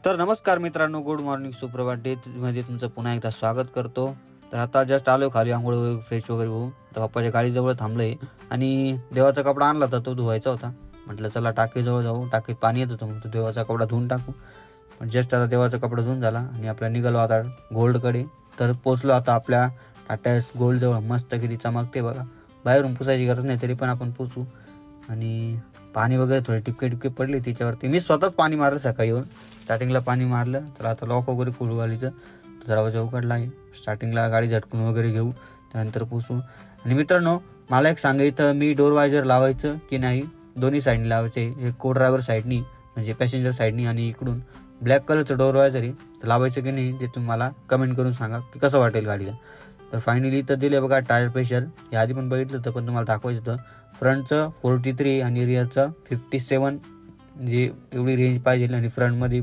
तर नमस्कार मित्रांनो, गुड मॉर्निंग, सुप्रभात डे मध्ये तुमचं पुन्हा एकदा स्वागत करतो. तर आता जस्ट आलो खाली आंघोळ फ्रेश वगैरे होऊन. तर पप्पाच्या गाडीजवळ थांबलोय आणि देवाचा कपडा आणला होता, तो धुवायचा होता. म्हटलं चला टाकीजवळ जाऊ, टाकीत पाणी येत होतं, मग तो देवाचा कपडा धुवून टाकू. पण जस्ट आता देवाचा कपडा धुवून झाला आणि आपला निघालो आता गोल्डकडे. तर पोचलो आता आपल्या टाटा गोल्डजवळ. मस्त किती चमकते बघा, बाहेरून पुसायची गरज नाही, तरी पण आपण पुसू. आणि पाणी वगैरे थोडे टिपके टिपके पडले त्याच्यावरती. मी स्वतःच पाणी मारलं सकाळी येऊन, स्टार्टिंगला पाणी मारलं. तर आता लॉक वगैरे फुल गाडीचं दरवाजा उघडला आहे. स्टार्टिंगला गाडी झटकून वगैरे घेऊ, त्यानंतर पुसू. आणि मित्रांनो, मला एक सांगा, इथं मी डोर वायझर लावायचं की नाही, दोन्ही साईडनी लावायचे. एक को ड्रायव्हर साईडनी म्हणजे पॅसेंजर साईडनी, आणि इकडून ब्लॅक कलरचं डोर वायझर आहे, तर लावायचं की नाही ते तुम्ही मला कमेंट करून सांगा की कसं वाटेल गाडीला. तर फायनली इथं दिले बघा टायर प्रेशर. हे आधी पण बघितलं होतं, पण तुम्हाला दाखवायचं होतं. फ्रंटचं 43 आणि रिअरचं 57, म्हणजे एवढी रेंज पाहिजे. आणि फ्रंटमध्ये